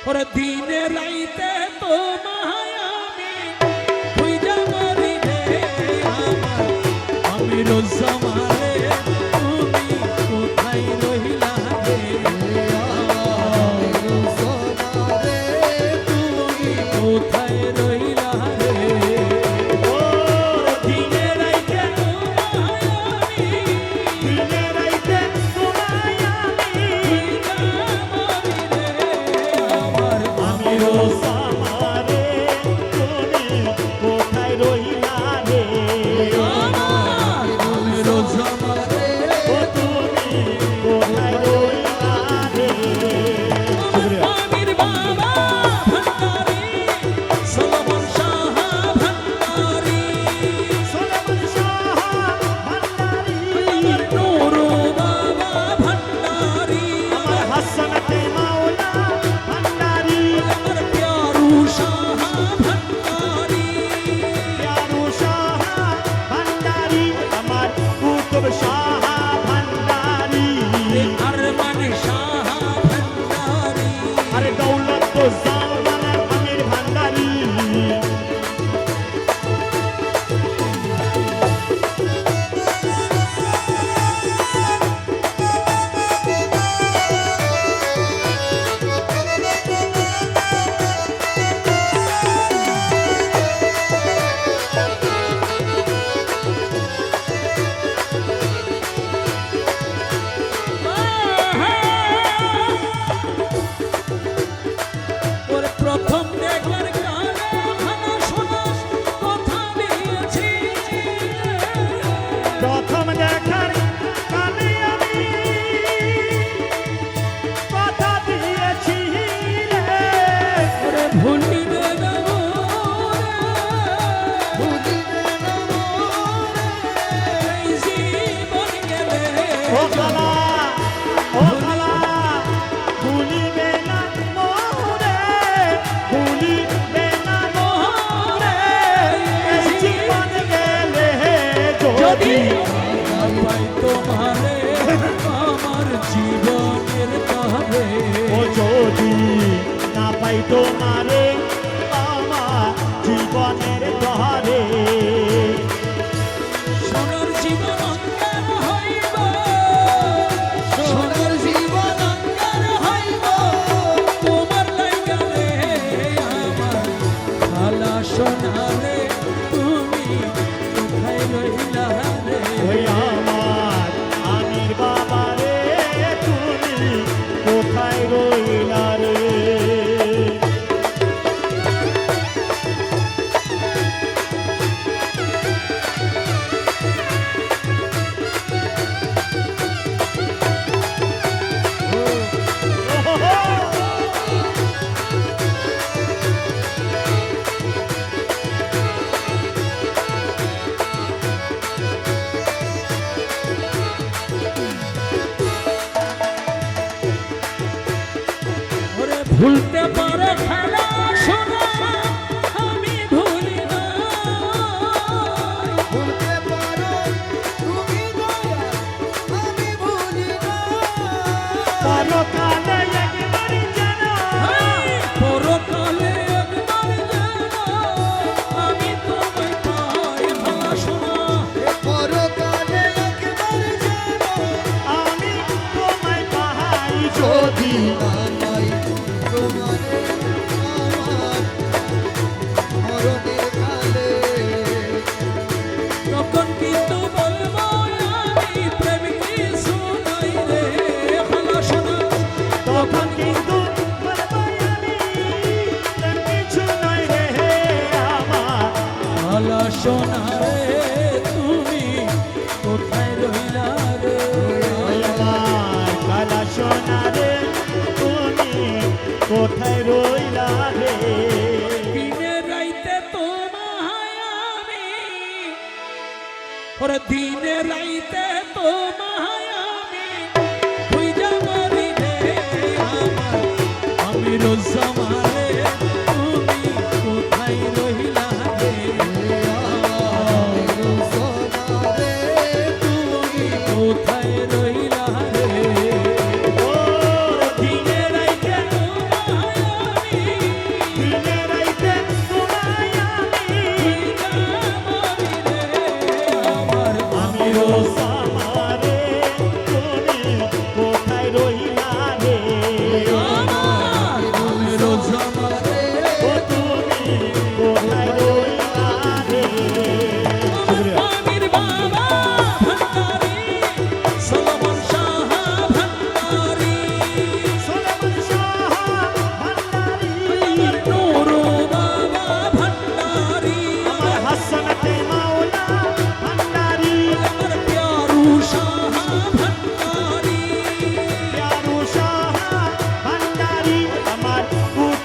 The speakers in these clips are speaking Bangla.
ওরে দিনে রাইতে তোমায় আমি খুঁজা মরি রে আমার আমির জামালে তুমি কোথায় রইলা রে আমির জামালে তুমি কোথায় রইলা রে ও দিনে রাইতে তোমায় আমি দিনে রাইতে তোমায় আমি খুঁজা মরি রে আমার প্রথম দেখার কালে আমি কথা দিয়েছি রে ওরে ভুলিবে না এই জীবন গেলে ও খালা ভুলিবে না মোরে ভুলিবে না মোরে এই জীবন গেলে যদি পাই তোমারে আমার জীবনের তরে ও যদি না পাই তোমারে আমার জীবনের তরে সোনার জীবন অঙ্গার হইব সোনার জীবন অঙ্গার হইব তোমার লাইগা রে আমার খালা সোনারে তুমি কোথায় রইলা রে ওই আমার আমির বাবা রে তুমি কোথায় রইলা রে ওরে ভুলতে পারে খেলা শোনা আমি ভুলি না ভুলতে পারো তুমি দয়া আমি ভুলি না পরকালে একবার যেন পরকালে একবার যেন আমি তোমায় পাই ভালা শোনা পরকালে একবার যেন আমি তোমায় পাই যদি আমায় তোমারে আমার মরণের কালে তখন কিন্তু বলবো আমি প্রেম কিছু নাই রে ভালা শোনা তখন কিন্তু বলবো আমি প্রেম কিছু নয় রে আমার ভালা শোনা রে তুমি কোথায় রইলা রে ওই আমার কালা সোনা রে তুমি কোথায় রইলা রে দিনে রাইতে তোমায় আমি ওরে দিনে রাইতে তোমায় আমি খুঁজা মরি রে আমার আমির জামালে তুমি কোথায় রইলা রে আমির জামালে তুমি কোথায় রইলা রে ও দিনে রাইতে তোমায়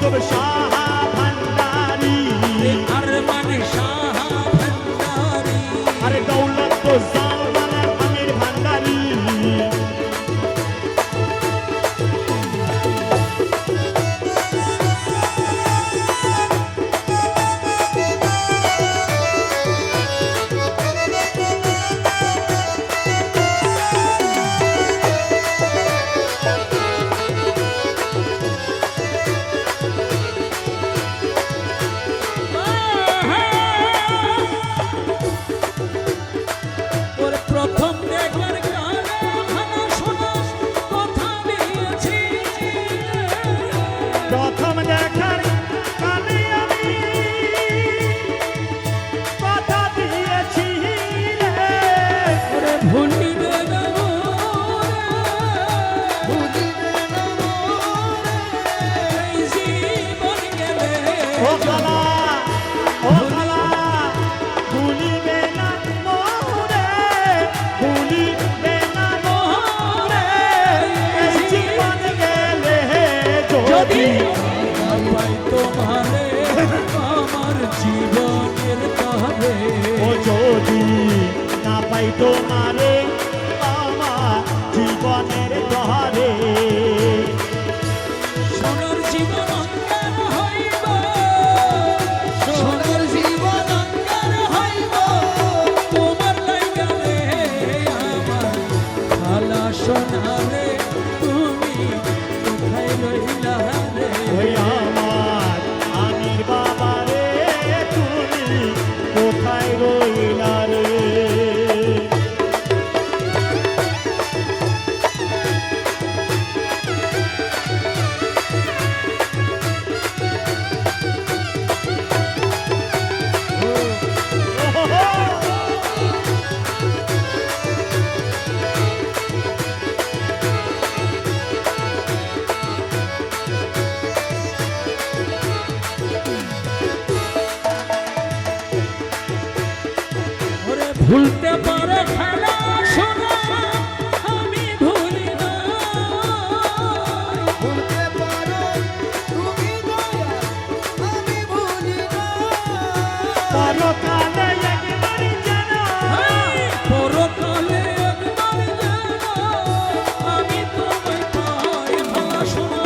মাহবুব সাহা ভান্ডারি আরমান শাহ ভান্ডারি আরে দৌলত তো জামানার আমির ভান্ডারি ওর প্রথম দেখবার কালে ভালো শোনা কথা দিয়েছি প্রথম দেখার কালে আমি কথা দিয়েছি রে ওরে ভুলিবে না ভুলিবে না মোরে এই জীবন গেলে ও খালা ভুলিবে না মোরে ভুলিবে না মোরে এই জীবন গেলে যদি পাই তোমারে আমার জীবনের তবে ও যদি না পাই তোমারে আমার জীবনের দরে সোনার জীবন অঙ্গার হইব সোনার জীবন অঙ্গার হইব তোমার লাইগারে আমার খালা সোনারে তুমি কোথায় রইলা রে ওই আমার আমির বাবা রে তুমি কোথায় রইলা রে ওরে ভুলতে পারে খেলা সোনা আমি ভুলি না ভুলতে পারো তুমি দয়া আমি ভুলি না পরকালে একবার যেন পরকালে একবার যেন আমি তোমায় পাই ভালা সোনা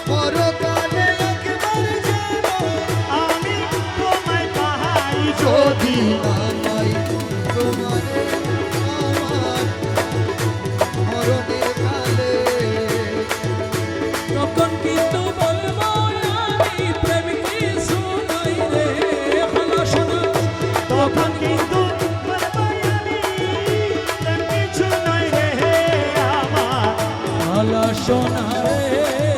পরকালে একবার যেন আমি তোমায় পাই যদি আমায় তোমারে আমার মরণের কালে তখন কিন্তু বলবো আমি প্রেম কি শুনাই রে ভালা সোনা তখন কিন্তু বলবো আমি তেমন কিছু নয় রে আমার ভালা সোনা রে